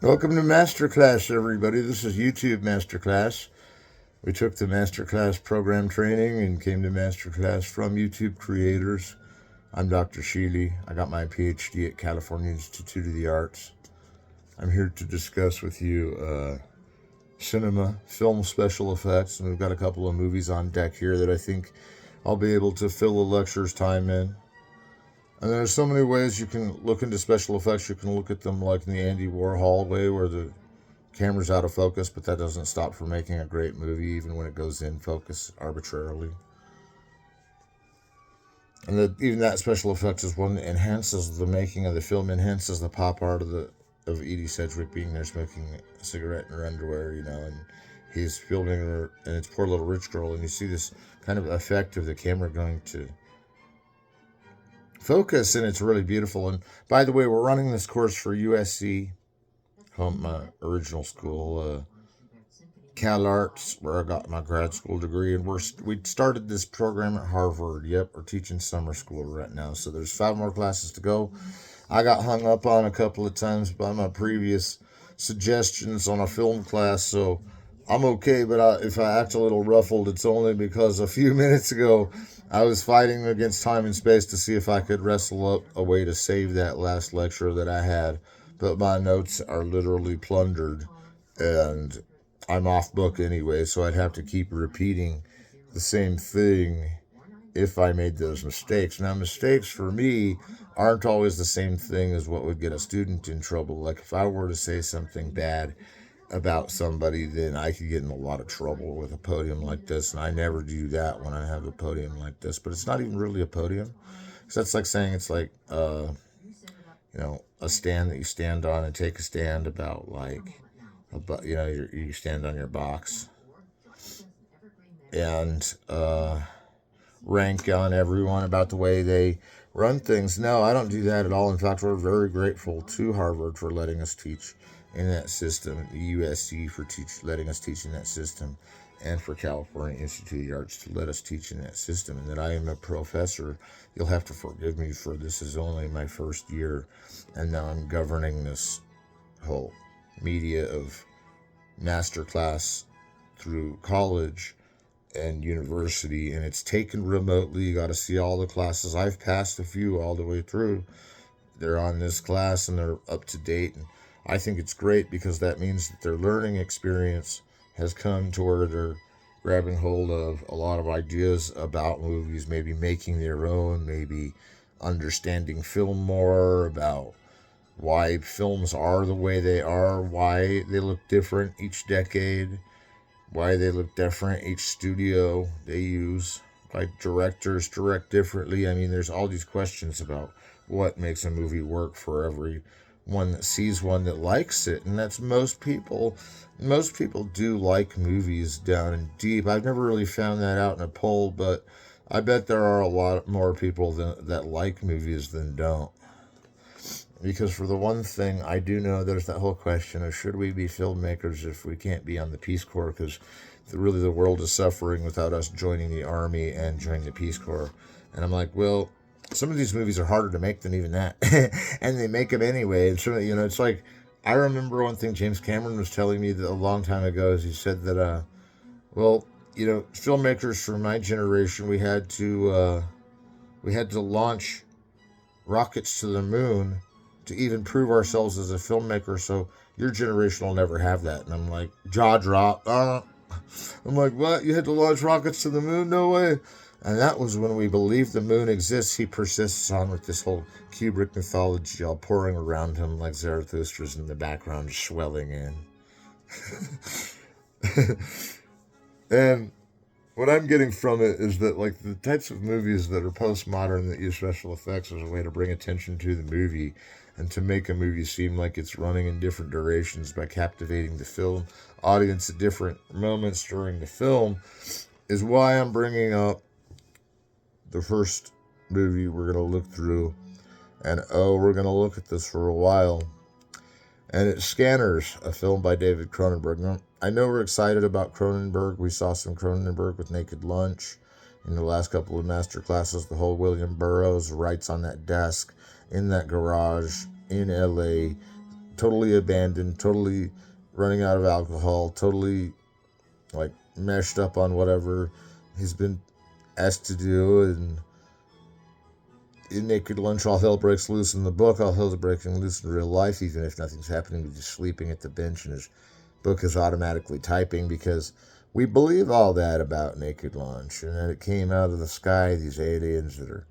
Welcome to Masterclass, everybody. This is YouTube Masterclass. We took the Masterclass program training and came to Masterclass from YouTube creators. I'm Dr. Sheley. I got my PhD at California Institute of the Arts. I'm here to discuss with you cinema, film special effects, and we've got a couple of movies on deck here that I think I'll be able to fill the lecture's time in. And there's so many ways you can look into special effects. You can look at them like in the Andy Warhol way, where the camera's out of focus, but that doesn't stop from making a great movie, even when it goes in focus arbitrarily. And even that special effects is one that enhances the making of the film, enhances the pop art of Edie Sedgwick being there smoking a cigarette in her underwear, and he's filming her, and it's poor little rich girl, and you see this kind of effect of the camera going to focus, and it's really beautiful. And by the way, we're running this course for USC, my original school, Calarts, where I got my grad school degree, and we started this program at Harvard. Yep, we're teaching summer school right now, so there's 5 more classes to go. I got hung up on a couple of times by my previous suggestions on a film class, so I'm okay, but if I act a little ruffled, it's only because a few minutes ago I was fighting against time and space to see if I could wrestle up a way to save that last lecture that I had, but my notes are literally plundered, and I'm off book anyway, so I'd have to keep repeating the same thing if I made those mistakes. Now, mistakes for me aren't always the same thing as what would get a student in trouble. Like if I were to say something bad about somebody, then I could get in a lot of trouble with a podium like this, and I never do that when I have a podium like this. But it's not even really a podium, because that's like saying it's like a stand that you stand on and take a stand about, like you stand on your box and rank on everyone about the way they run things. No, I don't do that at all. In fact, we're very grateful to Harvard for letting us teach in that system, the USC for letting us teach in that system, and for California Institute of the Arts to let us teach in that system, and that I am a professor. You'll have to forgive me for this is only my first year, and now I'm governing this whole media of Masterclass through college and university, and it's taken remotely. You got to see all the classes. I've passed a few all the way through. They're on this class and they're up to date, and I think it's great because that means that their learning experience has come to where they're grabbing hold of a lot of ideas about movies, maybe making their own, maybe understanding film more, about why films are the way they are, why they look different each decade, why they look different each studio they use, why directors direct differently. I mean, there's all these questions about what makes a movie work for every one that sees one that likes it, and that's most people. Most people do like movies down and deep. I've never really found that out in a poll, but I bet there are a lot more people that like movies than don't. Because for the one thing I do know, there's that whole question of should we be filmmakers if we can't be on the Peace Corps, because really the world is suffering without us joining the Army and joining the Peace Corps. And I'm like, well, some of these movies are harder to make than even that. And they make them anyway. And so, it's like, I remember one thing James Cameron was telling me that a long time ago is he said that, filmmakers from my generation, we had to launch rockets to the moon to even prove ourselves as a filmmaker, so your generation will never have that. And I'm like, jaw drop. I'm like, what? You had to launch rockets to the moon? No way. And that was when we believed the moon exists. He persists on with this whole Kubrick mythology all pouring around him like Zarathustra's in the background swelling in. And what I'm getting from it is that, like, the types of movies that are postmodern that use special effects as a way to bring attention to the movie and to make a movie seem like it's running in different durations by captivating the film audience at different moments during the film is why I'm bringing up the first movie we're going to look through. And we're going to look at this for a while. And it's Scanners, a film by David Cronenberg. Now, I know we're excited about Cronenberg. We saw some Cronenberg with Naked Lunch in the last couple of master classes. The whole William Burroughs writes on that desk in that garage in LA totally abandoned, totally running out of alcohol, totally like meshed up on whatever he's been asked to do. And in Naked Lunch, all hell breaks loose in the book, all hell's breaking loose in real life, even if nothing's happening. He's just sleeping at the bench and his book is automatically typing, because we believe all that about Naked Lunch. And then it came out of the sky, these aliens that are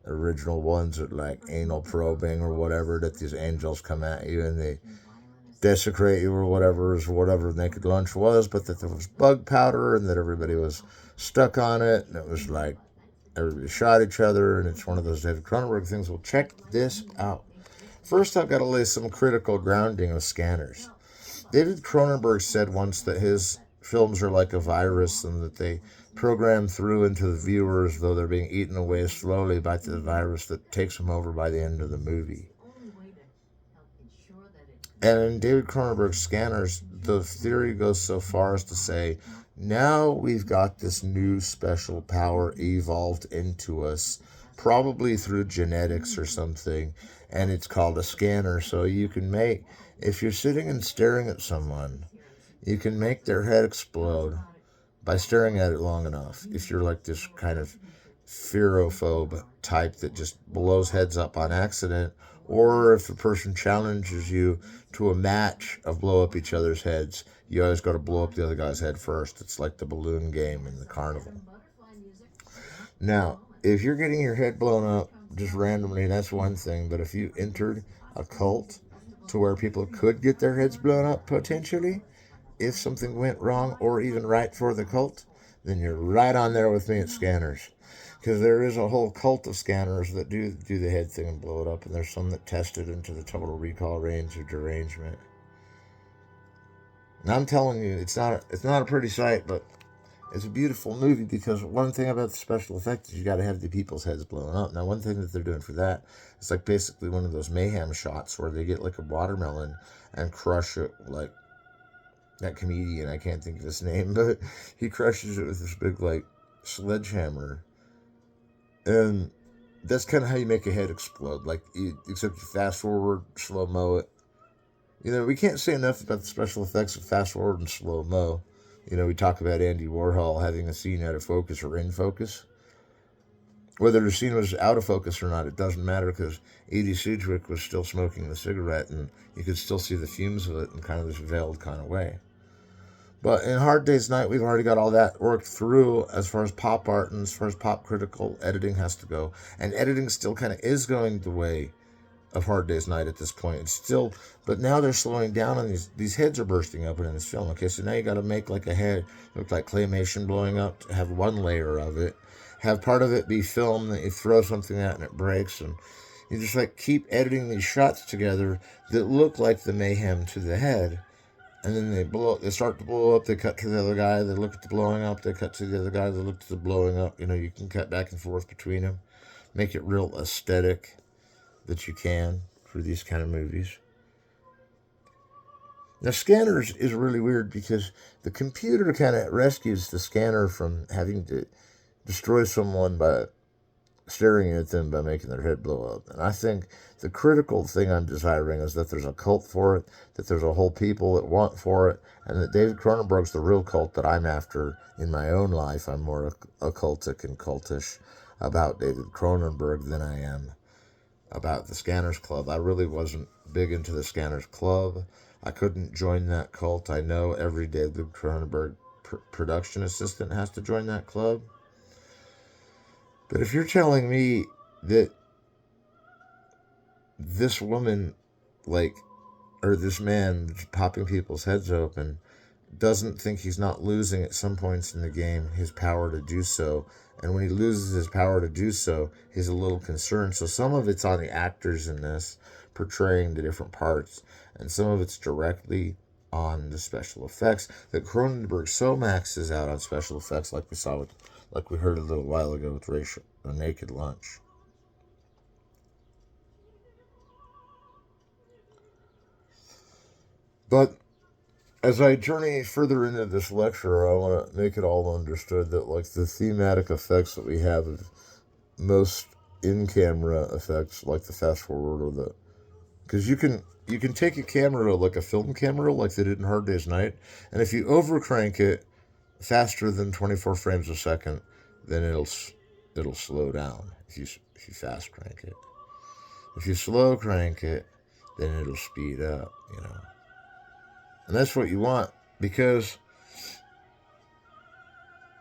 original ones that like anal probing or whatever, that these angels come at you and they desecrate you or whatever Naked Lunch was, but that there was bug powder and that everybody was stuck on it, and it was like everybody shot each other, and it's one of those David Cronenberg things. Well, check this out. First, I've got to lay some critical grounding of scanners. David Cronenberg said once that his films are like a virus and that they program through into the viewers, though they're being eaten away slowly by the virus that takes them over by the end of the movie. And in David Cronenberg's Scanners, the theory goes so far as to say, now we've got this new special power evolved into us, probably through genetics or something, and it's called a scanner. So you can make, if you're sitting and staring at someone, you can make their head explode by staring at it long enough. If you're like this kind of fearophobe type that just blows heads up on accident, or if a person challenges you to a match of blow up each other's heads, you always got to blow up the other guy's head first. It's like the balloon game in the carnival. Now, if you're getting your head blown up just randomly, that's one thing. But if you entered a cult to where people could get their heads blown up potentially, if something went wrong or even right for the cult, then you're right on there with me at Scanners. Because there is a whole cult of scanners that do the head thing and blow it up, and there's some that test it into the total recall range of derangement. And I'm telling you, it's not a pretty sight, but it's a beautiful movie, because one thing about the special effects is you got to have the people's heads blown up. Now, one thing that they're doing for that is like basically one of those mayhem shots where they get like a watermelon and crush it, like that comedian, I can't think of his name, but he crushes it with this big like sledgehammer. And that's kind of how you make a head explode, except you fast forward, slow mo it. We can't say enough about the special effects of fast forward and slow mo. We talk about Andy Warhol having a scene out of focus or in focus. Whether the scene was out of focus or not, it doesn't matter, because Edie Sedgwick was still smoking the cigarette, and you could still see the fumes of it in kind of this veiled kind of way. But in Hard Day's Night, we've already got all that worked through as far as pop art and as far as pop critical editing has to go. And editing still kind of is going the way of Hard Day's Night at this point. It's still, but now they're slowing down, and these heads are bursting open in this film. Okay, so now you got to make like a head look like claymation blowing up, have one layer of it, have part of it be film that you throw something at and it breaks, and you just like keep editing these shots together that look like the mayhem to the head. And then they start to blow up, they cut to the other guy, they look at the blowing up, they cut to the other guy, they look at the blowing up. You can cut back and forth between them. Make it real aesthetic that you can for these kind of movies. Now, Scanners is really weird because the computer kind of rescues the scanner from having to destroy someone by staring at them by making their head blow up. And I think the critical thing I'm desiring is that there's a cult for it, that there's a whole people that want for it, and that David Cronenberg's the real cult that I'm after in my own life. I'm more occultic and cultish about David Cronenberg than I am about the Scanners Club. I really wasn't big into the Scanners Club. I couldn't join that cult. I know every David Cronenberg production assistant has to join that club. But if you're telling me that this woman, or this man popping people's heads open, doesn't think he's not losing at some points in the game his power to do so, and when he loses his power to do so, he's a little concerned. So some of it's on the actors in this, portraying the different parts, and some of it's directly on the special effects, that Cronenberg so maxes out on special effects, like we heard a little while ago with Naked Lunch. But as I journey further into this lecture, I want to make it all understood that the thematic effects that we have, most in-camera effects, like the fast forward or the Because you can take a camera like a film camera, like they did in Hard Day's Night, and if you overcrank it faster than 24 frames a second, then it'll slow down. If you fast crank it, if you slow crank it, then it'll speed up. And that's what you want, because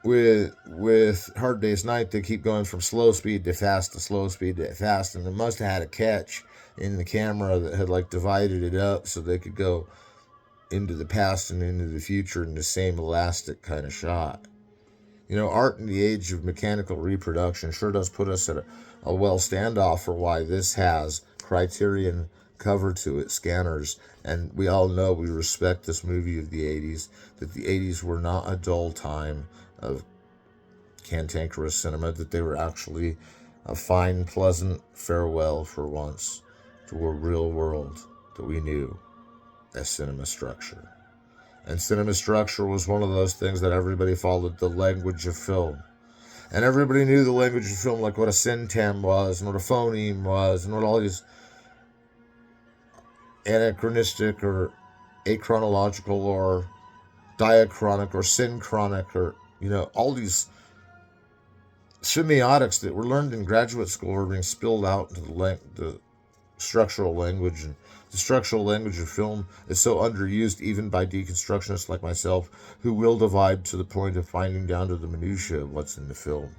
with Hard Day's Night, they keep going from slow speed to fast to slow speed to fast, and they must have had a catch in the camera that had like divided it up so they could go into the past and into the future in the same elastic kind of shot. Art in the age of mechanical reproduction sure does put us at a well standoff for why this has Criterion cover to it, Scanners. And we all know, we respect this movie of the 80s, that the 80s were not a dull time of cantankerous cinema, that they were actually a fine, pleasant farewell for once to a real world that we knew as cinema structure. And cinema structure was one of those things that everybody followed the language of film. And everybody knew the language of film, like what a syntam was, and what a phoneme was, and what all these anachronistic or achronological or diachronic or synchronic or, all these semiotics that were learned in graduate school were being spilled out into the structural language. And the structural language of film is so underused even by deconstructionists like myself, who will divide to the point of finding down to the minutiae of what's in the film.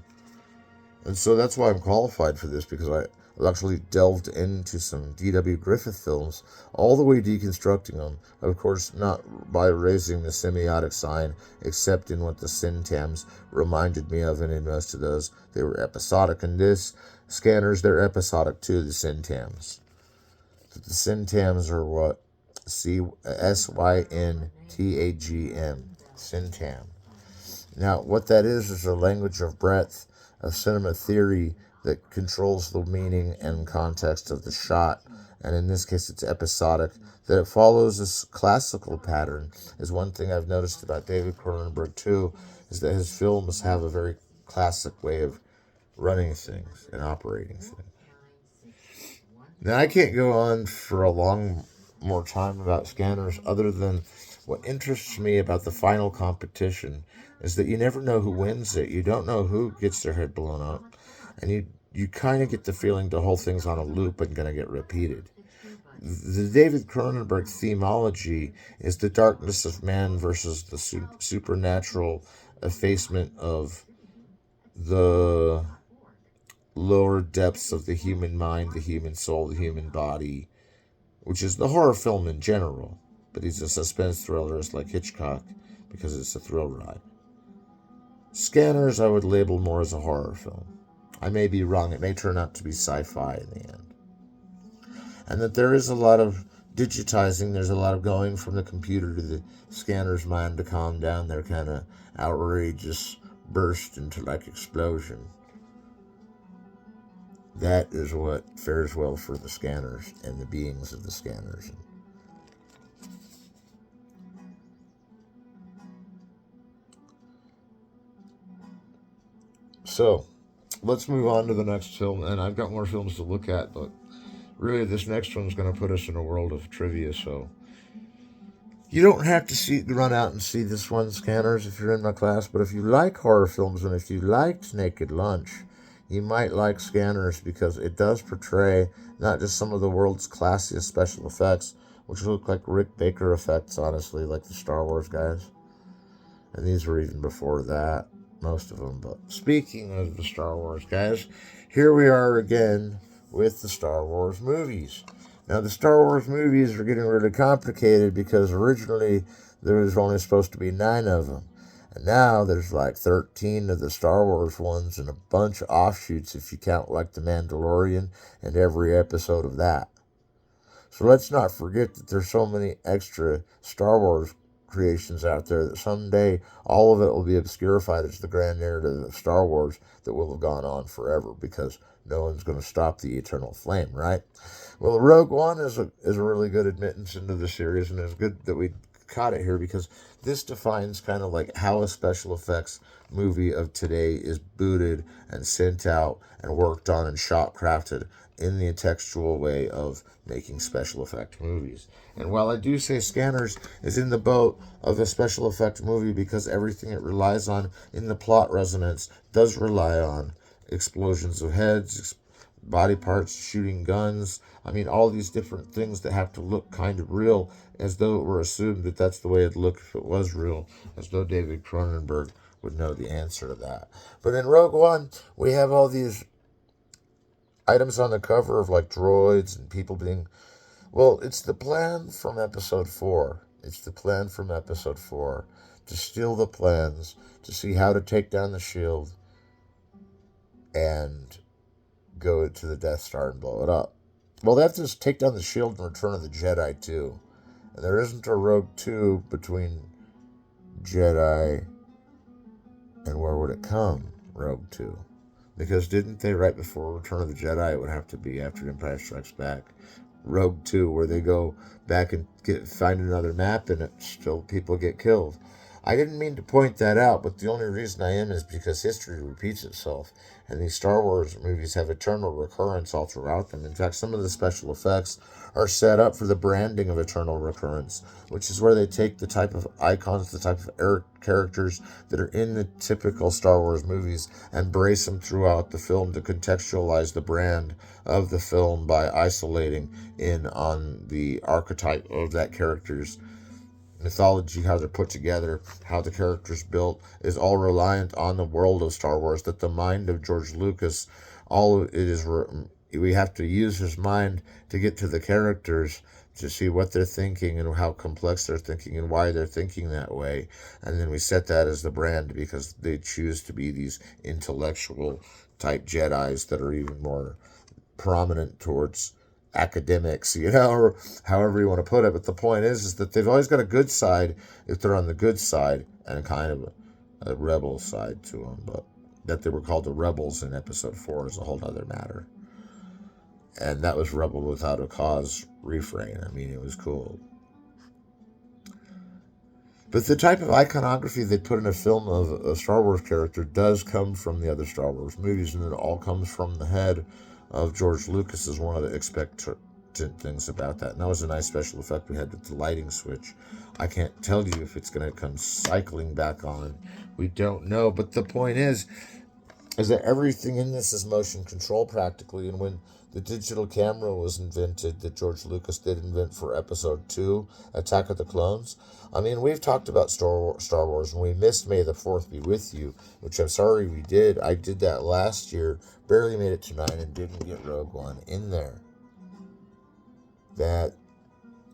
And so that's why I'm qualified for this, because I've actually delved into some D.W. Griffith films, all the way deconstructing them, of course not by raising the semiotic sign, except in what the syntams reminded me of, and in most of those they were episodic. In this Scanners, they're episodic to the syntams. The syntams are what? S-Y-N-T-A-G-M. Syntam. Now, what that is a language of breadth, of cinema theory that controls the meaning and context of the shot. And in this case, it's episodic. That it follows this classical pattern is one thing I've noticed about David Cronenberg, too, is that his films have a very classic way of running things and operating things. Now, I can't go on for a long more time about Scanners, other than what interests me about the final competition is that you never know who wins it. You don't know who gets their head blown up. And you kind of get the feeling the whole thing's on a loop and going to get repeated. The David Cronenberg themology is the darkness of man versus the supernatural effacement of the lower depths of the human mind, the human soul, the human body, which is the horror film in general. But he's a suspense thrillerist like Hitchcock, because it's a thrill ride. Scanners I would label more as a horror film. I may be wrong. It may turn out to be sci-fi in the end. And that there is a lot of digitizing. There's a lot of going from the computer to the scanner's mind to calm down their kind of outrageous burst into like explosion. That is what fares well for the Scanners and the beings of the Scanners. So, let's move on to the next film. And I've got more films to look at, but really this next one's going to put us in a world of trivia. So, you don't have to run out and see this one, Scanners, if you're in my class. But if you like horror films and if you liked Naked Lunch, you might like Scanners, because it does portray not just some of the world's classiest special effects, which look like Rick Baker effects, honestly, like the Star Wars guys. And these were even before that, most of them. But speaking of the Star Wars guys, here we are again with the Star Wars movies. Now, the Star Wars movies are getting really complicated, because originally there was only supposed to be 9 of them. And now there's like 13 of the Star Wars ones and a bunch of offshoots if you count like The Mandalorian and every episode of that. So let's not forget that there's so many extra Star Wars creations out there that someday all of it will be obscurified as the grand narrative of Star Wars that will have gone on forever, because no one's going to stop the eternal flame, right? Well, Rogue One is a really good admittance into the series, and it's good that we caught it here because this defines kind of like how a special effects movie of today is booted and sent out and worked on and shot crafted in the textual way of making special effect movies. And while I do say Scanners is in the boat of a special effect movie because everything it relies on in the plot resonance does rely on explosions of heads, body parts, shooting guns. I mean, all these different things that have to look kind of real, as though it were assumed that that's the way it'd look if it was real, as though David Cronenberg would know the answer to that. But in Rogue One, we have all these items on the cover of like droids and people being. Well, it's the plan from episode 4. It's the plan from episode 4 to steal the plans, to see how to take down the shield, and go to the Death Star and blow it up. Well, they have to just take down the shield in Return of the Jedi, too. And there isn't a Rogue 2 between Jedi and where would it come, Rogue 2? Because didn't they, right before Return of the Jedi, it would have to be after Empire Strikes Back, Rogue 2, where they go back and find another map and it still people get killed. I didn't mean to point that out, but the only reason I am is because history repeats itself, and these Star Wars movies have eternal recurrence all throughout them. In fact, some of the special effects are set up for the branding of eternal recurrence, which is where they take the type of icons, the type of characters that are in the typical Star Wars movies and brace them throughout the film to contextualize the brand of the film by isolating in on the archetype of that character's mythology, how they're put together, how the characters built, is all reliant on the world of Star Wars. That the mind of George Lucas, all it is, we have to use his mind to get to the characters to see what they're thinking and how complex they're thinking and why they're thinking that way. And then we set that as the brand because they choose to be these intellectual type Jedis that are even more prominent towards academics, or however you want to put it. But the point is that they've always got a good side if they're on the good side and kind of a rebel side to them. But that they were called the rebels in episode 4 is a whole other matter. And that was Rebel Without a Cause refrain. I mean, it was cool. But the type of iconography they put in a film of a Star Wars character does come from the other Star Wars movies, and it all comes from the head of George Lucas is one of the expectant things about that. And that was a nice special effect we had with the lighting switch. I can't tell you if it's going to come cycling back on. We don't know. But the point is that everything in this is motion control practically. And when the digital camera was invented, that George Lucas did invent for episode 2, Attack of the Clones. I mean, we've talked about Star Wars, and we missed May the 4th Be With You, which I'm sorry we did. I did that last year, barely made it to 9, and didn't get Rogue One in there. That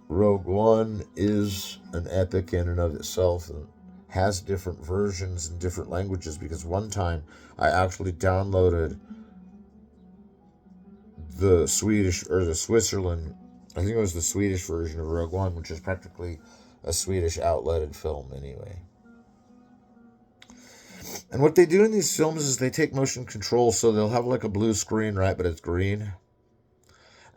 Rogue One is an epic in and of itself, and has different versions in different languages, because one time I actually downloaded the Swedish, or the Switzerland, I think it was the Swedish version of Rogue One, which is practically a Swedish outletted film anyway. And what they do in these films is they take motion control, so they'll have like a blue screen, right, but it's green.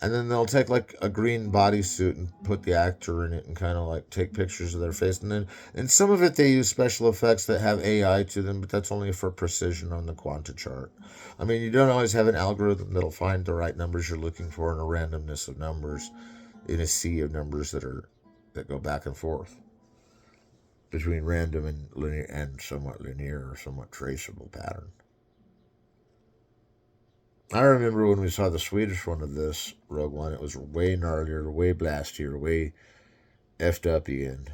And then they'll take like a green bodysuit and put the actor in it and kind of like take pictures of their face. And then in some of it they use special effects that have AI to them, but that's only for precision on the quanta chart. I mean, you don't always have an algorithm that'll find the right numbers you're looking for in a randomness of numbers, in a sea of numbers that go back and forth between random and linear and somewhat linear or somewhat traceable pattern. I remember when we saw the Swedish one of this Rogue One, it was way gnarlier, way blastier, way effed up end.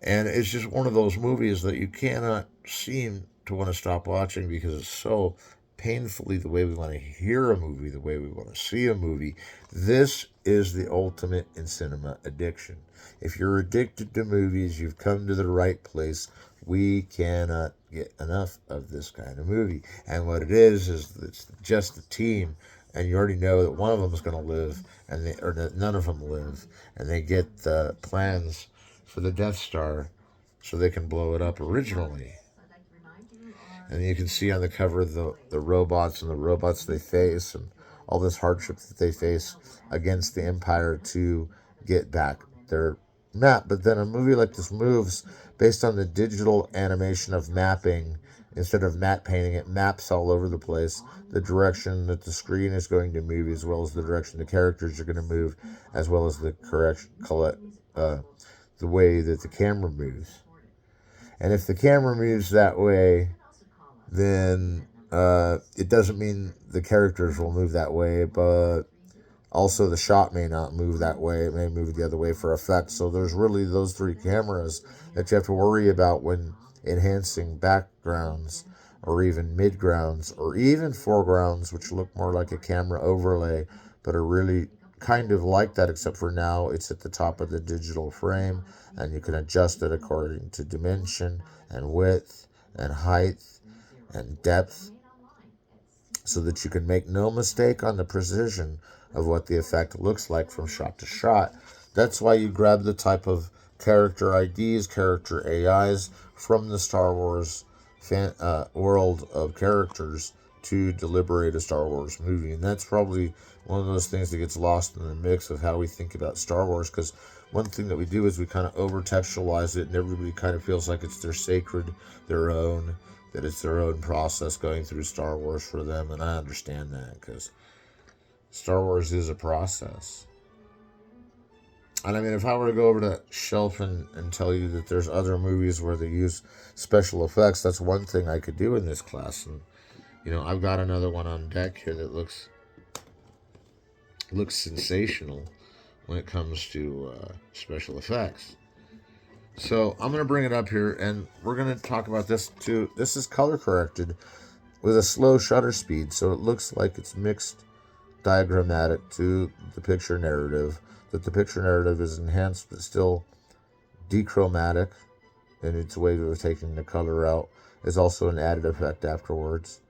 And it's just one of those movies that you cannot seem to want to stop watching because it's so painfully the way we want to hear a movie, the way we want to see a movie. This is the ultimate in cinema addiction. If you're addicted to movies, you've come to the right place. We cannot get enough of this kind of movie. And what it is it's just a team, and you already know that one of them is going to live, or that none of them live, and they get the plans for the Death Star so they can blow it up originally. And you can see on the cover the robots and the robots they face and all this hardship that they face against the Empire to get back their map, but then a movie like this moves based on the digital animation of mapping. Instead of matte painting, it maps all over the place the direction that the screen is going to move, as well as the direction the characters are going to move, as well as the uh, the way that the camera moves. And if the camera moves that way, then it doesn't mean the characters will move that way, but also the shot may not move that way. It may move the other way for effect. So there's really those three cameras that you have to worry about when enhancing backgrounds or even midgrounds or even foregrounds, which look more like a camera overlay but are really kind of like that, except for now it's at the top of the digital frame and you can adjust it according to dimension and width and height and depth so that you can make no mistake on the precision of what the effect looks like from shot to shot. That's why you grab the type of character IDs, character AIs from the Star Wars world of characters to deliberate a Star Wars movie. And that's probably one of those things that gets lost in the mix of how we think about Star Wars, because one thing that we do is we kind of over textualize it and everybody kind of feels like it's their sacred, their own, that it's their own process going through Star Wars for them. And I understand that because Star Wars is a process. And I mean, if I were to go over to Shelf and tell you that there's other movies where they use special effects, that's one thing I could do in this class. And, I've got another one on deck here that looks sensational when it comes to special effects. So I'm going to bring it up here, and we're going to talk about this too. This is color corrected with a slow shutter speed, so it looks like it's mixed diagrammatic to the picture narrative, that the picture narrative is enhanced but still dechromatic in its way of taking the color out, is also an added effect afterwards.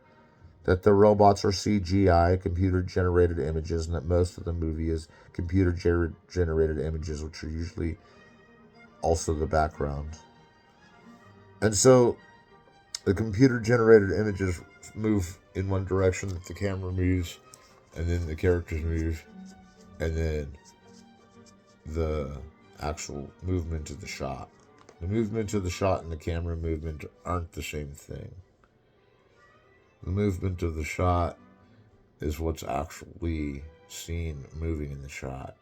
That the robots are CGI, computer generated images, and that most of the movie is computer generated images, which are usually also the background. And so the computer generated images move in one direction, that the camera moves, and then the characters move, and then the actual movement of the shot. The movement of the shot and the camera movement aren't the same thing. The movement of the shot is what's actually seen moving in the shot.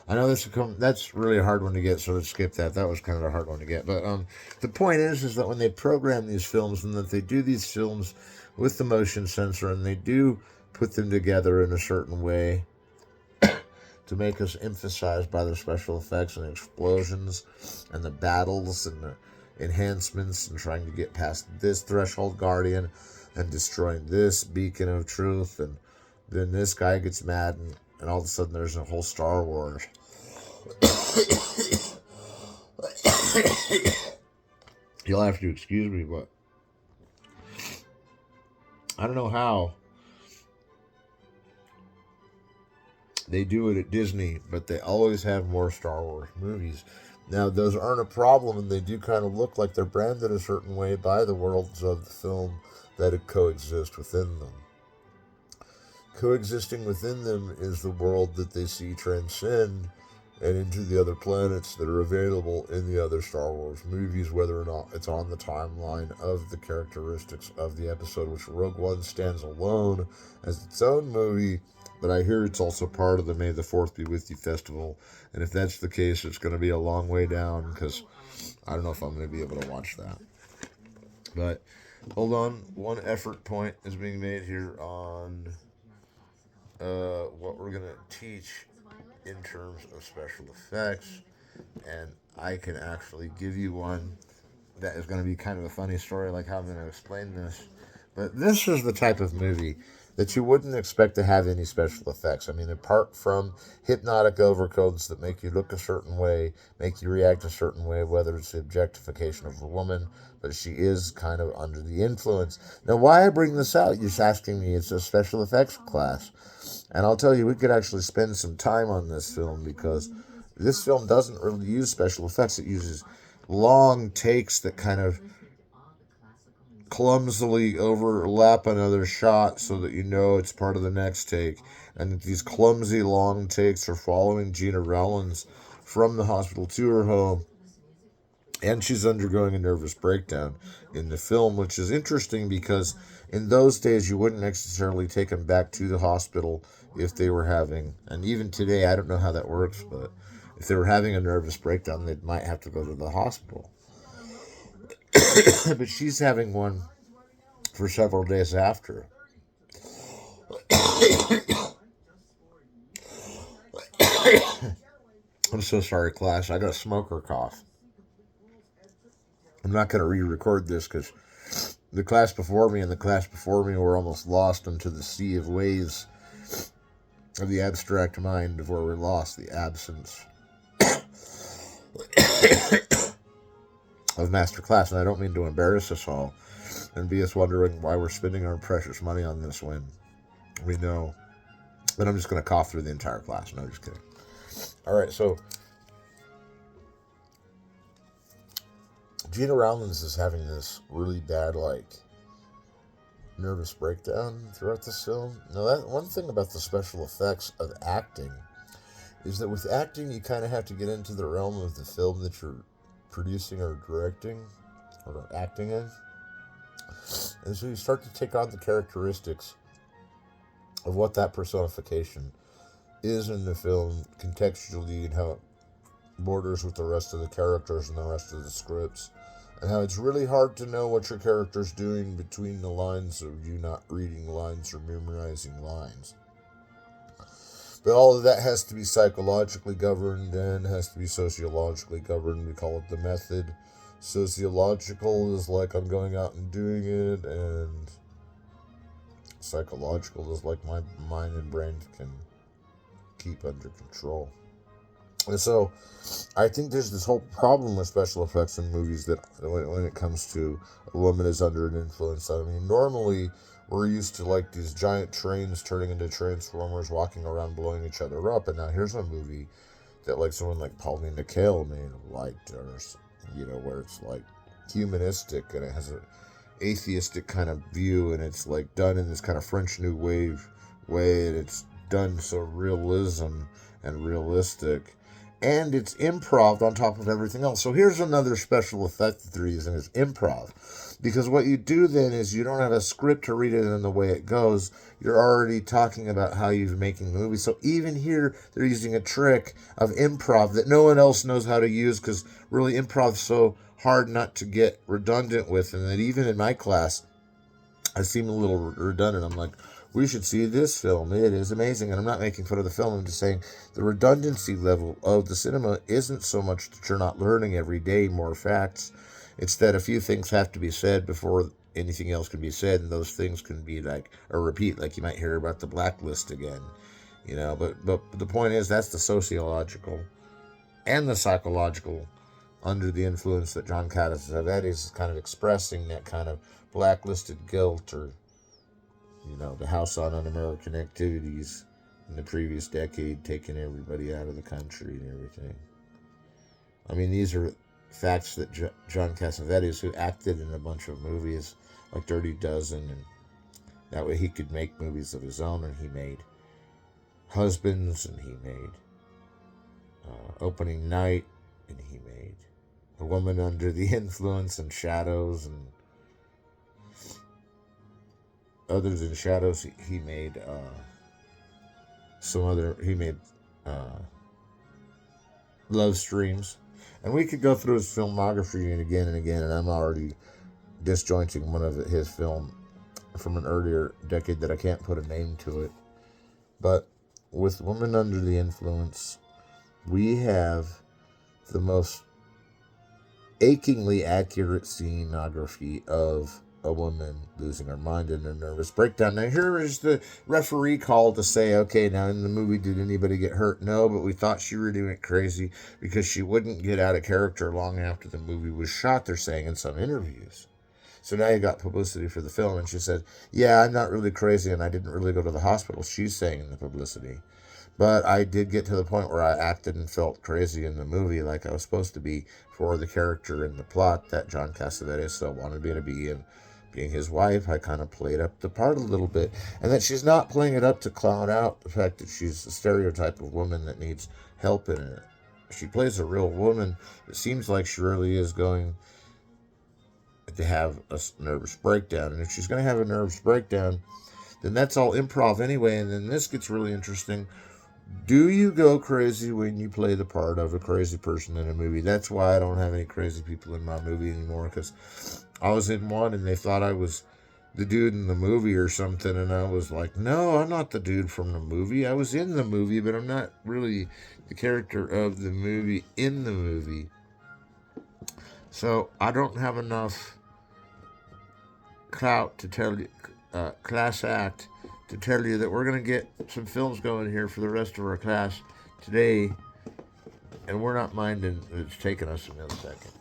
I know that's really a hard one to get, so let's skip that. That was kind of a hard one to get. But the point is that when they program these films and that they do these films with the motion sensor and they do put them together in a certain way to make us emphasized by the special effects and explosions and the battles and the enhancements and trying to get past this threshold guardian and destroying this beacon of truth, and then this guy gets mad and all of a sudden there's a whole Star Wars. You'll have to excuse me, but I don't know how they do it at Disney, but they always have more Star Wars movies. Now, those aren't a problem, and they do kind of look like they're branded a certain way by the worlds of the film that coexist within them. Coexisting within them is the world that they see transcend and into the other planets that are available in the other Star Wars movies, whether or not it's on the timeline of the characteristics of the episode, which Rogue One stands alone as its own movie, but I hear it's also part of the May the 4th Be With You festival, and if that's the case, it's going to be a long way down, because I don't know if I'm going to be able to watch that. But, hold on, one effort point is being made here on what we're going to teach in terms of special effects, and I can actually give you one that is going to be kind of a funny story, like how I'm going to explain this. But this is the type of movie that you wouldn't expect to have any special effects. I mean, apart from hypnotic overcoats that make you look a certain way, make you react a certain way, whether it's the objectification of a woman, but she is kind of under the influence. Now, why I bring this out, you're asking me, it's a special effects class. And I'll tell you, we could actually spend some time on this film, because this film doesn't really use special effects. It uses long takes that kind of clumsily overlap another shot so that you know it's part of the next take. And these clumsy long takes are following Gina Rollins from the hospital to her home, and she's undergoing a nervous breakdown in the film, which is interesting because in those days you wouldn't necessarily take them back to the hospital if they were having, and even today I don't know how that works, but if they were having a nervous breakdown, they might have to go to the hospital. But she's having one for several days after. I'm so sorry, class. I got a smoker cough. I'm not going to re-record this because the class before me and the class before me were almost lost into the sea of waves of the abstract mind of where we're lost, the absence of Masterclass. And I don't mean to embarrass us all and be us wondering why we're spending our precious money on this when we know. But I'm just going to cough through the entire class. No, just kidding. All right, so Gina Rowlands is having this really bad, nervous breakdown throughout this film. Now, that one thing about the special effects of acting is that with acting, you kind of have to get into the realm of the film that you're producing or directing or acting in. And so you start to take on the characteristics of what that personification is in the film contextually and how it borders with the rest of the characters and the rest of the scripts, and how it's really hard to know what your character's doing between the lines of you not reading lines or memorizing lines. But all of that has to be psychologically governed and has to be sociologically governed. We call it the method. Sociological is like I'm going out and doing it, and psychological is like my mind and brain can keep under control. And so I think there's this whole problem with special effects in movies that when it comes to a woman is under an influence. I mean, normally we're used to these giant trains turning into transformers walking around blowing each other up. And now here's a movie that someone like Pauline Kael made, or where it's humanistic and it has a atheistic kind of view, and it's done in this kind of French New Wave way, and it's done so realism and realistic, and it's improv on top of everything else. So here's another special effect that they're using is improv, because what you do then is you don't have a script to read it in the way it goes. You're already talking about how you're making the movie. So even here they're using a trick of improv that no one else knows how to use, because really improv's so hard not to get redundant with, and that even in my class I seem a little redundant. I'm like, we should see this film. It is amazing. And I'm not making fun of the film. I'm just saying the redundancy level of the cinema isn't so much that you're not learning every day more facts. It's that a few things have to be said before anything else can be said. And those things can be like a repeat. Like you might hear about the blacklist again. But the point is that's the sociological and the psychological under the influence that John Cassavetes is kind of expressing, that kind of blacklisted guilt, or the House on Un-American Activities in the previous decade, taking everybody out of the country and everything. I mean, these are facts that John Cassavetes, who acted in a bunch of movies like Dirty Dozen, and that way he could make movies of his own, and he made Husbands, and he made Opening Night, and he made A Woman Under the Influence, and Shadows, and other than Shadows, he made Love Streams. And we could go through his filmography again and again, and I'm already disjointing one of his film from an earlier decade that I can't put a name to it. But with Woman Under the Influence, we have the most achingly accurate scenography of a woman losing her mind in a nervous breakdown. Now here is the referee call to say, okay, now in the movie, did anybody get hurt? No, but we thought she really went crazy because she wouldn't get out of character long after the movie was shot, they're saying in some interviews. So now you got publicity for the film, and she said, yeah, I'm not really crazy, and I didn't really go to the hospital, she's saying in the publicity. But I did get to the point where I acted and felt crazy in the movie like I was supposed to be for the character in the plot that John Cassavetes so wanted me to be, and being his wife, I kind of played up the part a little bit. And that she's not playing it up to clown out the fact that she's a stereotype of woman that needs help in it. she plays a real woman. It seems like she really is going to have a nervous breakdown. And if she's going to have a nervous breakdown, then that's all improv anyway. And then this gets really interesting. Do you go crazy when you play the part of a crazy person in a movie? That's why I don't have any crazy people in my movie anymore, because I was in one and they thought I was the dude in the movie or something, and I was like, no, I'm not the dude from the movie. I was in the movie, but I'm not really the character of the movie in the movie. So I don't have enough clout to tell you, class act, to tell you that we're going to get some films going here for the rest of our class today, and we're not minding that it's taking us a millisecond.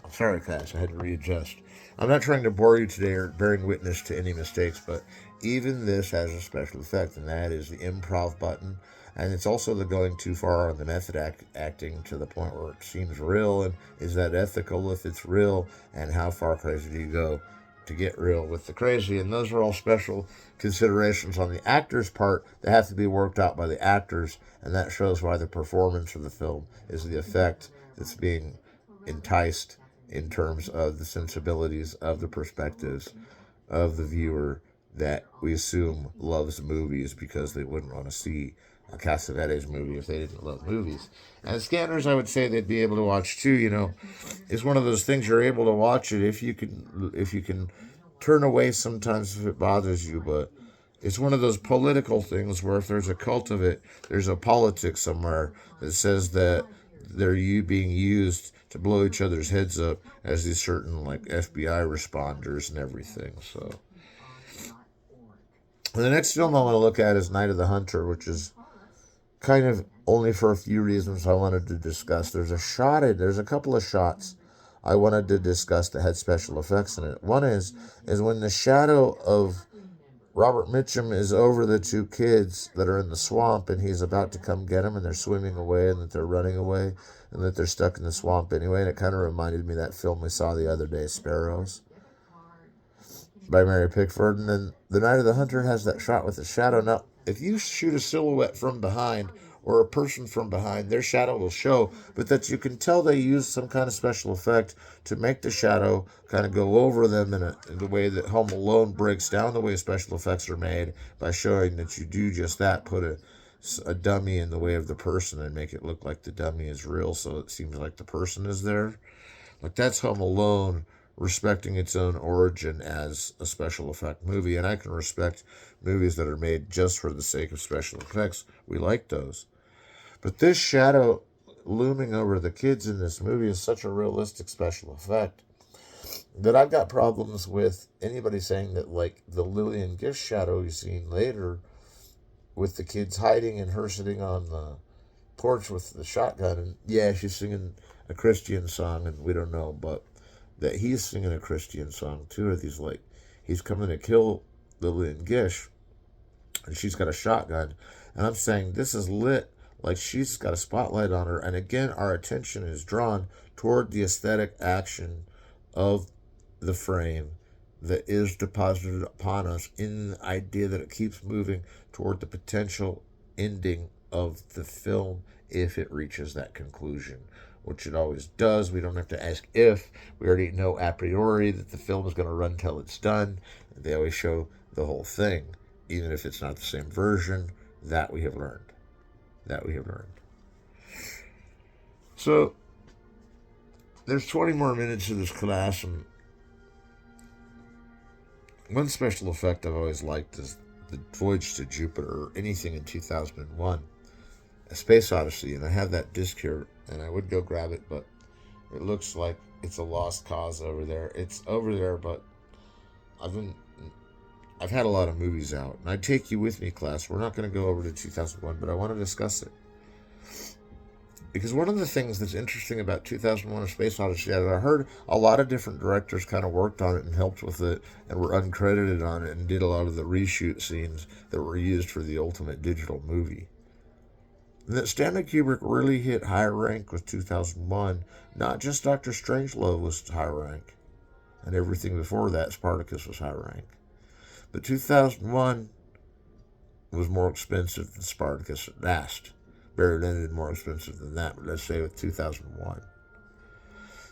Sorry, class, I had to readjust. I'm not trying to bore you today or bearing witness to any mistakes, but even this has a special effect, and that is the improv button. And it's also the going too far on the method acting to the point where it seems real. And is that ethical if it's real? And how far crazy do you go to get real with the crazy? And those are all special considerations on the actor's part that have to be worked out by the actors. And that shows why the performance of the film is the effect that's being enticed in terms of the sensibilities of the perspectives of the viewer that we assume loves movies, because they wouldn't want to see a Cassavetes movie if they didn't love movies. And Scanners, I would say they'd be able to watch too. You know, it's one of those things you're able to watch it if you can turn away sometimes if it bothers you, but it's one of those political things where if there's a cult of it, there's a politics somewhere that says that they're being used to blow each other's heads up as these certain like FBI responders and everything. So the next film I want to look at is Night of the Hunter, which is kind of only for a few reasons I wanted to discuss. There's a couple of shots I wanted to discuss that had special effects in it. One is when the shadow of Robert Mitchum is over the two kids that are in the swamp, and he's about to come get them, and they're swimming away, and that they're running away, and that they're stuck in the swamp anyway. And it kind of reminded me of that film we saw the other day, Sparrows, by Mary Pickford. And then The Night of the Hunter has that shot with the shadow. Now, if you shoot a silhouette from behind or a person from behind, their shadow will show, but that you can tell they use some kind of special effect to make the shadow kind of go over them in the way that Home Alone breaks down the way special effects are made, by showing that you do just that, put a dummy in the way of the person and make it look like the dummy is real, so it seems like the person is there. Like, that's Home Alone respecting its own origin as a special effect movie. And I can respect movies that are made just for the sake of special effects. We like those. But this shadow looming over the kids in this movie is such a realistic special effect that I've got problems with anybody saying that, like, the Lillian Gish shadow you've seen later with the kids hiding and her sitting on the porch with the shotgun, and yeah, she's singing a Christian song, and we don't know, but that he's singing a Christian song too. Or he's coming to kill Lillian Gish, and she's got a shotgun, and I'm saying this is lit like she's got a spotlight on her. And again, our attention is drawn toward the aesthetic action of the frame that is deposited upon us in the idea that it keeps moving toward the potential ending of the film if it reaches that conclusion, which it always does. We don't have to ask if. We already know a priori that the film is going to run till it's done. They always show the whole thing, even if it's not the same version. That we have learned. So, there's 20 more minutes of this class, and one special effect I've always liked is the Voyage to Jupiter, or anything in 2001, A Space Odyssey, and I have that disc here, and I would go grab it, but it looks like it's a lost cause over there. It's over there, but I've had a lot of movies out, and I'd take you with me, class. We're not going to go over to 2001, but I want to discuss it. Because one of the things that's interesting about 2001: A Space Odyssey is I heard a lot of different directors kind of worked on it and helped with it and were uncredited on it and did a lot of the reshoot scenes that were used for the ultimate digital movie. And that Stanley Kubrick really hit high rank with 2001. Not just Dr. Strangelove was high rank, and everything before that, Spartacus, was high rank. But 2001 was more expensive than Spartacus at last. Very limited, more expensive than that, but let's say with 2001.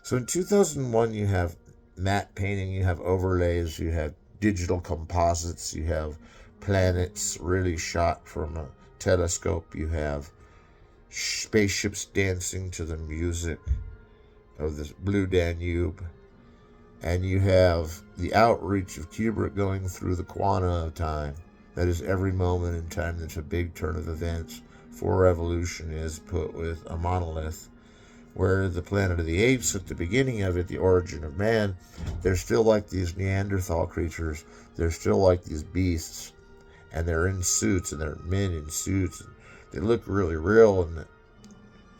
So in 2001, you have matte painting, you have overlays, you have digital composites, you have planets really shot from a telescope, you have spaceships dancing to the music of the Blue Danube, and you have the outreach of Kubrick going through the quanta of time. That is, every moment in time that's a big turn of events for evolution is put with a monolith. Where the Planet of the Apes, at the beginning of it, the origin of man, they're still like these Neanderthal creatures. They're still like these beasts, and they're in suits, and they're men in suits. And they look really real, and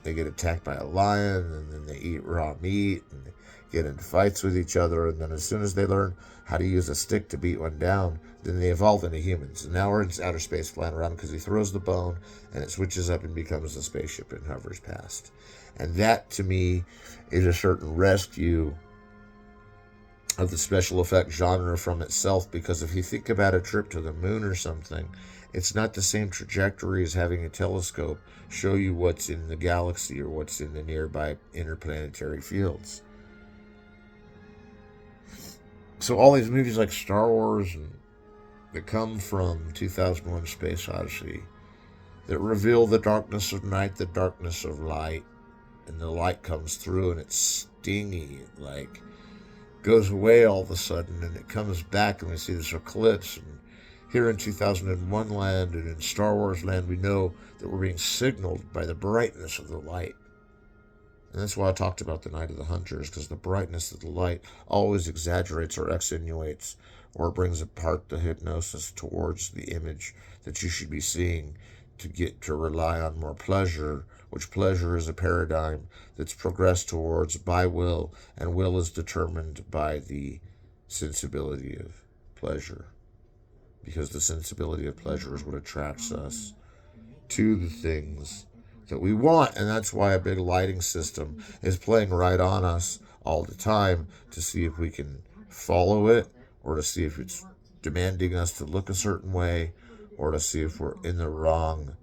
they get attacked by a lion, and then they eat raw meat, and they get into fights with each other, and then as soon as they learn how to use a stick to beat one down, then they evolve into humans. And now we're in outer space flying around because he throws the bone, and it switches up and becomes a spaceship and hovers past. And that, to me, is a certain rescue of the special effect genre from itself, because if you think about a trip to the moon or something, it's not the same trajectory as having a telescope show you what's in the galaxy or what's in the nearby interplanetary fields. So all these movies like Star Wars and that come from 2001 Space Odyssey that reveal the darkness of night, the darkness of light, and the light comes through and it's stingy, it like goes away all of a sudden and it comes back and we see this eclipse. And here in 2001 land and in Star Wars land, we know that we're being signaled by the brightness of the light. And that's why I talked about the Night of the Hunters, because the brightness of the light always exaggerates or extenuates or brings apart the hypnosis towards the image that you should be seeing to get to rely on more pleasure, which pleasure is a paradigm that's progressed towards by will, and will is determined by the sensibility of pleasure, because the sensibility of pleasure is what attracts us to the things that we want. And that's why a big lighting system is playing right on us all the time to see if we can follow it, or to see if it's demanding us to look a certain way, or to see if we're in the wrong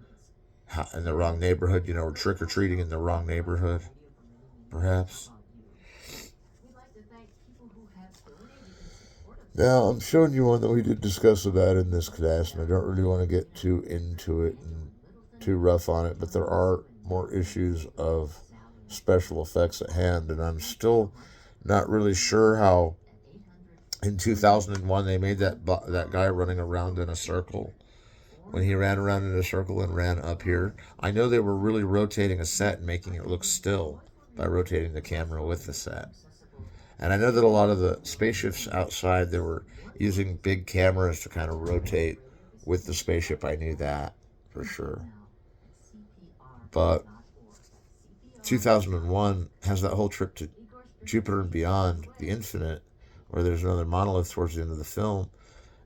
neighborhood. We're trick-or-treating in the wrong neighborhood, perhaps. Now, I'm showing you one that we did discuss that in this class, and I don't really want to get too into it and too rough on it, but there are more issues of special effects at hand, and I'm still not really sure how in 2001 they made that guy running around in a circle. When he ran around in a circle and ran up here, I know they were really rotating a set and making it look still by rotating the camera with the set. And I know that a lot of the spaceships outside, they were using big cameras to kind of rotate with the spaceship. I knew that for sure. But 2001 has that whole trip to Jupiter and beyond, the infinite, where there's another monolith towards the end of the film.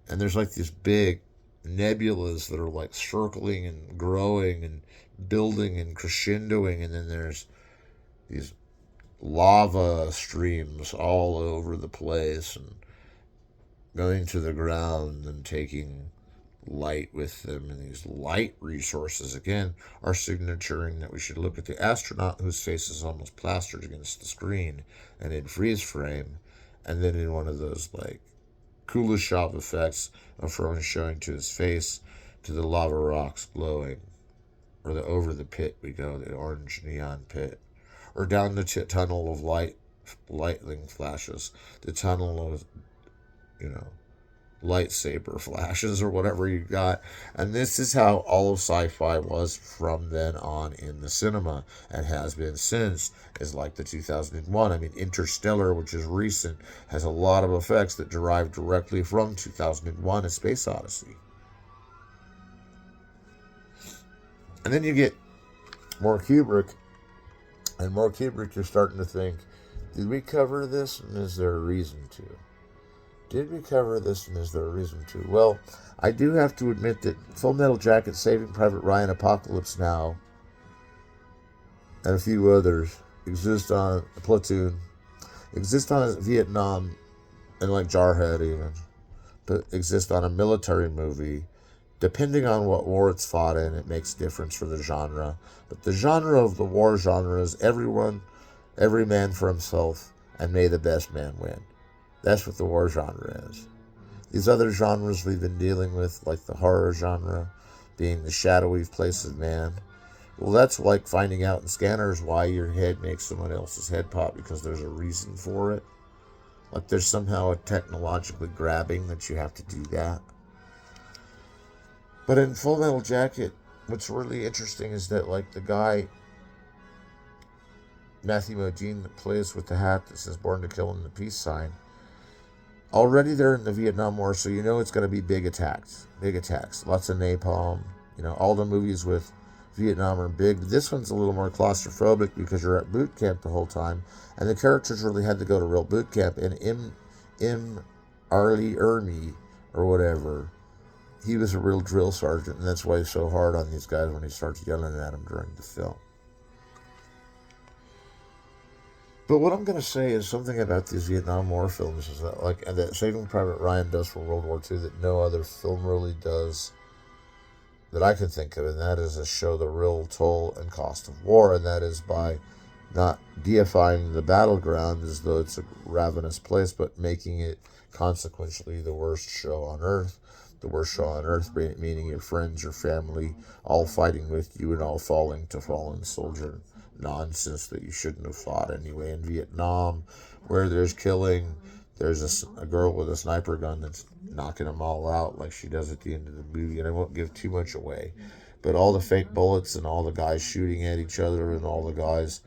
And there's like these big nebulas that are like circling and growing and building and crescendoing. And then there's these lava streams all over the place and going to the ground and taking light with them. And these light resources, again, are signaturing that we should look at the astronaut whose face is almost plastered against the screen and in freeze frame, and then in one of those like Kuleshov effects of showing to his face, to the lava rocks glowing, or the over the pit we go, the orange neon pit, or down the tunnel of lightning flashes, the tunnel of lightsaber flashes, or whatever you got. And this is how all of sci-fi was from then on in the cinema, and has been since, is like the 2001. I mean, Interstellar, which is recent, has a lot of effects that derive directly from 2001: A Space Odyssey. And then you get more Kubrick, and more Kubrick, you're starting to think, did we cover this, and is there a reason to? Did we cover this, and is there a reason to? Well, I do have to admit that Full Metal Jacket, Saving Private Ryan, Apocalypse Now, and a few others exist on Platoon, exist on Vietnam, and like Jarhead even, but exist on a military movie Depending on what war it's fought in, it makes a difference for the genre. But the genre of the war genre is every man for himself, and may the best man win. That's what the war genre is. These other genres we've been dealing with, like the horror genre, being the shadowy place of man, well, that's like finding out in Scanners why your head makes someone else's head pop because there's a reason for it. Like there's somehow a technologically grabbing that you have to do that. But in Full Metal Jacket, what's really interesting is that like the guy Matthew Modine that plays with the hat that says "Born to Kill" and the peace sign, already they're in the Vietnam War, so you know it's going to be big attacks, lots of napalm. You know, all the movies with Vietnam are big. This one's a little more claustrophobic because you're at boot camp the whole time, and the characters really had to go to real boot camp. And M. Arlie Ermey or whatever, he was a real drill sergeant, and that's why he's so hard on these guys when he starts yelling at them during the film. But what I'm going to say is something about these Vietnam War films is that, like, and that Saving Private Ryan does for World War II that no other film really does that I can think of, and that is to show the real toll and cost of war, and that is by not deifying the battleground as though it's a ravenous place, but making it consequentially the worst show on earth. The worst show on earth, meaning your friends, your family, all fighting with you and all falling to fallen soldier nonsense that you shouldn't have fought anyway. In Vietnam, where there's killing, there's a girl with a sniper gun that's knocking them all out like she does at the end of the movie, and I won't give too much away. But all the fake bullets and all the guys shooting at each other and all the guys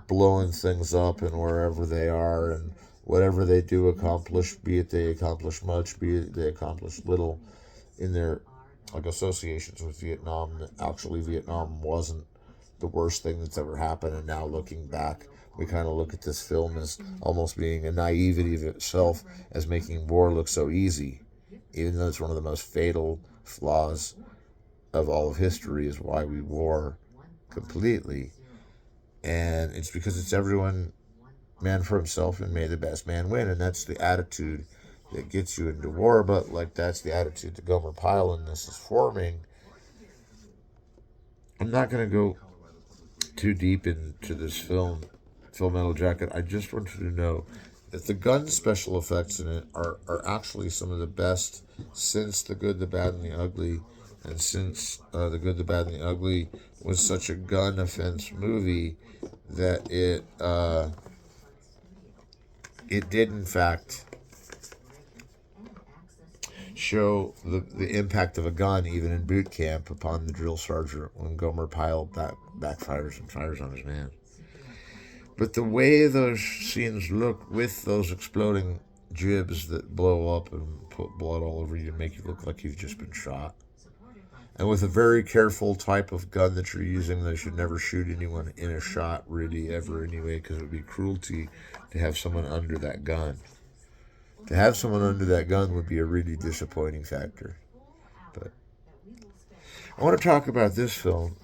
blowing things up and wherever they are and whatever they do accomplish, be it they accomplish much, be it they accomplish little in their like associations with Vietnam. Actually, Vietnam wasn't the worst thing that's ever happened, and now looking back, we kind of look at this film as almost being a naivety of itself, as making war look so easy, even though it's one of the most fatal flaws of all of history, is why we war completely. And it's because it's everyone man for himself and may the best man win, and that's the attitude that gets you into war. But like that's the attitude that Gomer Pyle in this is forming. I'm not going to go too deep into this film, Full Metal Jacket. I just want you to know that the gun special effects in it are actually some of the best since The Good, the Bad, and the Ugly, and since The Good, the Bad, and the Ugly was such a gun offense movie that it did in fact show the impact of a gun even in boot camp upon the drill sergeant when Gomer Pyle backfires and fires on his man. But the way those scenes look with those exploding jibs that blow up and put blood all over you and make you look like you've just been shot, and with a very careful type of gun that you're using, they should never shoot anyone in a shot really ever anyway, because it would be cruelty to have someone under that gun. To have someone under that gun would be a really disappointing factor. But I want to talk about this film.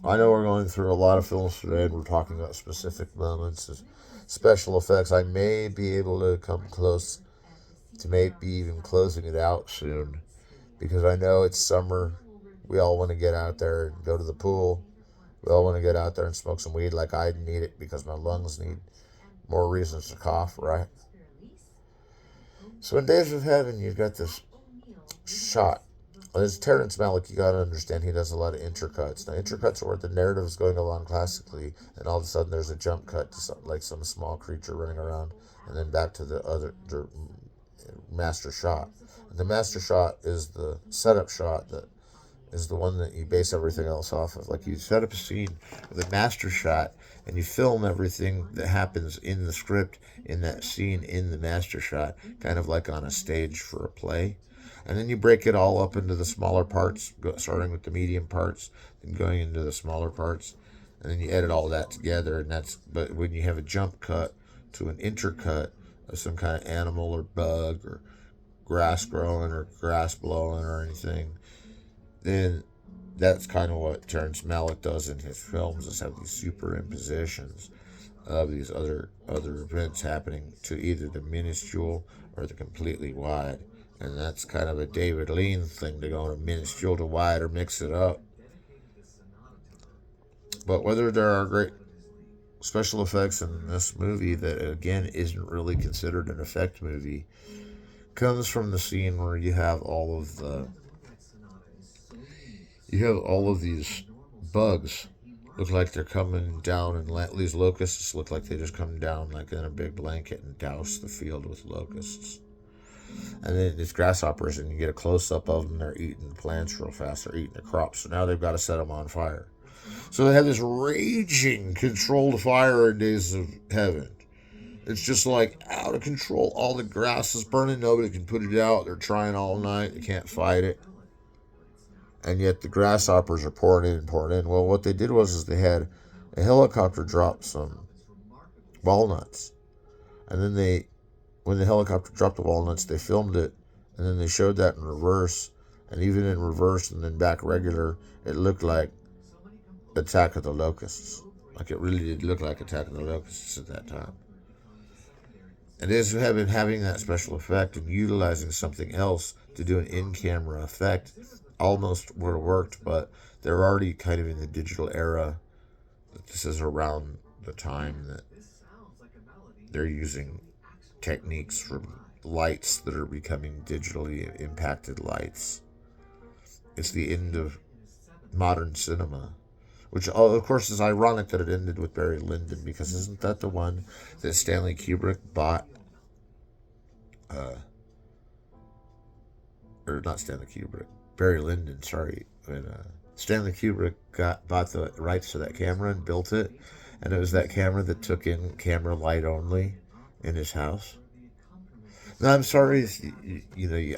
I know we're going through a lot of films today and we're talking about specific moments of special effects. I may be able to come close to maybe even closing it out soon, because I know it's summer. We all want to get out there and go to the pool. We all want to get out there and smoke some weed like I need it because my lungs need more reasons to cough, right? So in Days of Heaven, you've got this shot. As Terrence Malick, you got to understand, he does a lot of intercuts. Now, intercuts are where the narrative is going along classically, and all of a sudden there's a jump cut to like some small creature running around, and then back to the master shot. And the master shot is the setup shot that is the one that you base everything else off of. Like you set up a scene with a master shot, and you film everything that happens in the script in that scene in the master shot, kind of like on a stage for a play. And then you break it all up into the smaller parts, starting with the medium parts, then going into the smaller parts, and then you edit all that together. And but when you have a jump cut to an intercut of some kind of animal or bug or grass growing or grass blowing or anything, then that's kind of what Terrence Malick does in his films, is have these superimpositions of these other events happening to either the minuscule or the completely wide. And that's kind of a David Lean thing to go from minuscule to wide or mix it up. But whether there are great special effects in this movie that, again, isn't really considered an effect movie, comes from the scene where you have all of these bugs look like they're coming down, and these locusts look like they just come down like in a big blanket and douse the field with locusts. And then these grasshoppers, and you get a close up of them. They're eating plants real fast. They're eating the crops. So now they've got to set them on fire. So they have this raging controlled fire in Days of Heaven. It's just like out of control. All the grass is burning. Nobody can put it out. They're trying all night. They can't fight it. And yet the grasshoppers are pouring in and pouring in. Well, what they did was they had a helicopter drop some walnuts. And then when the helicopter dropped the walnuts, they filmed it. And then they showed that in reverse. And even in reverse and then back regular, it looked like Attack of the Locusts. Like it really did look like Attack of the Locusts at that time. And as we have been having that special effect and utilizing something else to do an in-camera effect, almost would have worked, but they're already kind of in the digital era. This is around the time that they're using techniques from lights that are becoming digitally impacted lights. It's the end of modern cinema, which of course is ironic that it ended with Barry Lyndon, because isn't that the one that Stanley Kubrick bought? Or not Stanley Kubrick, Barry Lyndon, sorry. When Stanley Kubrick bought the rights to that camera and built it, and it was that camera that took in camera light only in his house. Now, I'm sorry,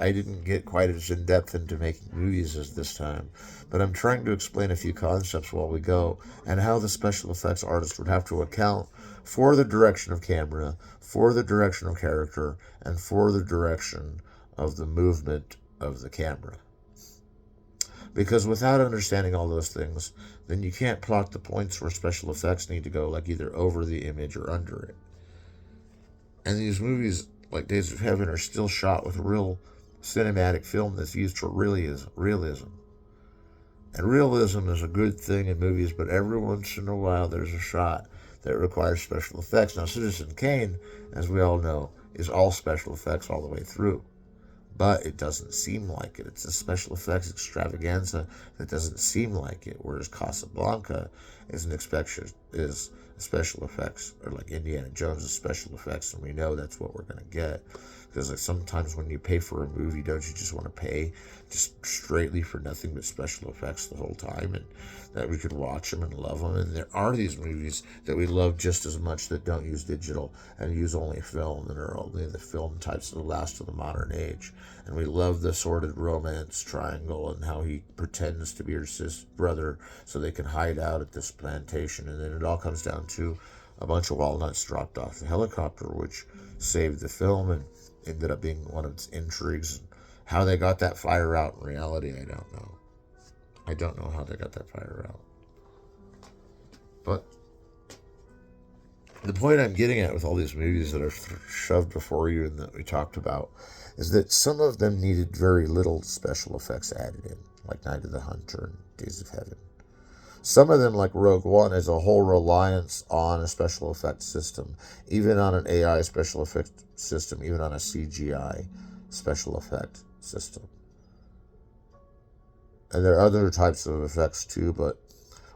I didn't get quite as in depth into making movies as this time, but I'm trying to explain a few concepts while we go, and how the special effects artist would have to account for the direction of camera, for the direction of character, and for the direction of the movement of the camera. Because without understanding all those things, then you can't plot the points where special effects need to go, like either over the image or under it. And these movies, like Days of Heaven, are still shot with real cinematic film that's used for realism. And realism is a good thing in movies, but every once in a while there's a shot that requires special effects. Now, Citizen Kane, as we all know, is all special effects all the way through. But it doesn't seem like it. It's a special effects extravaganza that doesn't seem like it. Whereas Casablanca is special effects, or like Indiana Jones is special effects, and we know that's what we're gonna get. Because like sometimes when you pay for a movie, don't you just want to pay just straightly for nothing but special effects the whole time, and that we could watch them and love them? And there are these movies that we love just as much that don't use digital and use only film, and are only the film types that last to the modern age. And we love the sordid romance triangle and how he pretends to be her brother so they can hide out at this plantation, and then it all comes down to a bunch of walnuts dropped off the helicopter, which saved the film and ended up being one of its intrigues. How they got that fire out in reality, I don't know. I don't know how they got that fire out. But the point I'm getting at with all these movies that are shoved before you and that we talked about is that some of them needed very little special effects added in, like Night of the Hunter and Days of Heaven. Some of them, like Rogue One, is a whole reliance on a special effects system, even on an AI special effects system, even on a CGI special effect system. And there are other types of effects too, but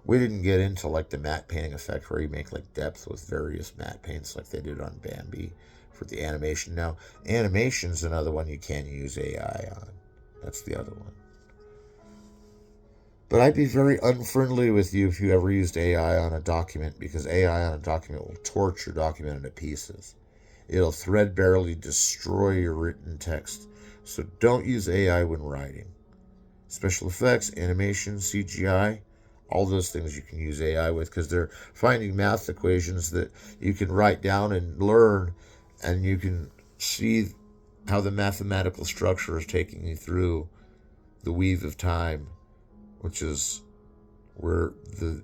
we didn't get into like the matte painting effect where you make like depth with various matte paints like they did on Bambi for the animation. Now, animation's another one you can use AI on. That's the other one. But I'd be very unfriendly with you if you ever used AI on a document, because AI on a document will torch your document into pieces. It'll threadbarely destroy your written text. So don't use AI when writing. Special effects, animation, CGI, all those things you can use AI with, because they're finding math equations that you can write down and learn, and you can see how the mathematical structure is taking you through the weave of time, which is where the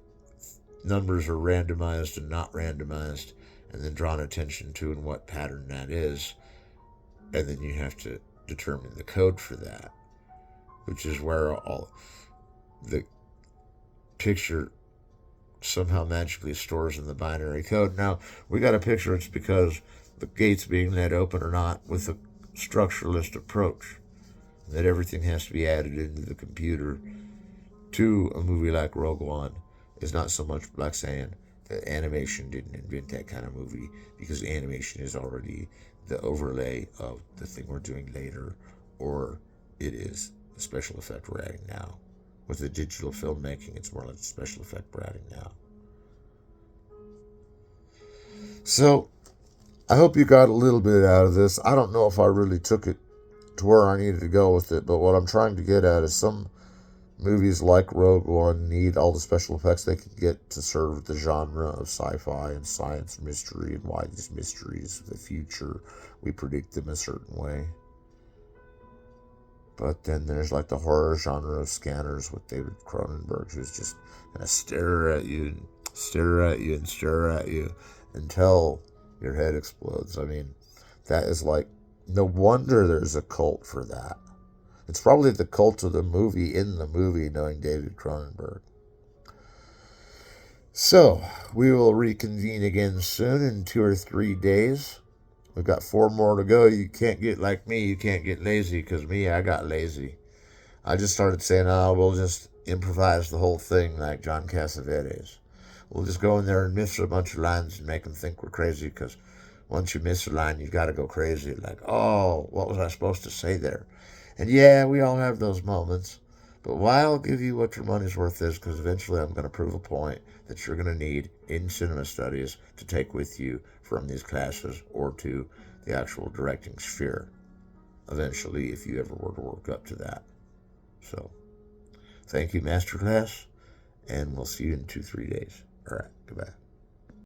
numbers are randomized and not randomized, and then drawn attention to and what pattern that is. And then you have to determine the code for that, which is where all the picture somehow magically stores in the binary code. Now, we got a picture, it's because the gates being let open or not with a structuralist approach, that everything has to be added into the computer to a movie like Rogue One is not so much like saying that animation didn't invent that kind of movie, because animation is already the overlay of the thing we're doing later, or it is the special effect we're adding now. With the digital filmmaking, it's more like the special effect we're adding now. So, I hope you got a little bit out of this. I don't know if I really took it to where I needed to go with it, but what I'm trying to get at is some movies like Rogue One need all the special effects they can get to serve the genre of sci-fi and science mystery, and why these mysteries of the future, we predict them a certain way. But then there's like the horror genre of Scanners with David Cronenberg, who's just gonna stare at you and stare at you and stare at you until your head explodes. I mean, that is like, no wonder there's a cult for that. It's probably the cult of the movie in the movie, knowing David Cronenberg. So, we will reconvene again soon in 2 or 3 days. We've got 4 more to go. You can't get like me. You can't get lazy, because me, I got lazy. I just started saying, oh, we'll just improvise the whole thing like John Cassavetes. We'll just go in there and miss a bunch of lines and make them think we're crazy, because once you miss a line, you've got to go crazy. Like, oh, what was I supposed to say there? And yeah, we all have those moments. But why I'll give you what your money's worth is, because eventually I'm going to prove a point that you're going to need in cinema studies to take with you from these classes, or to the actual directing sphere eventually, if you ever were to work up to that. So, thank you, Masterclass, and we'll see you in 2-3 days. All right, goodbye.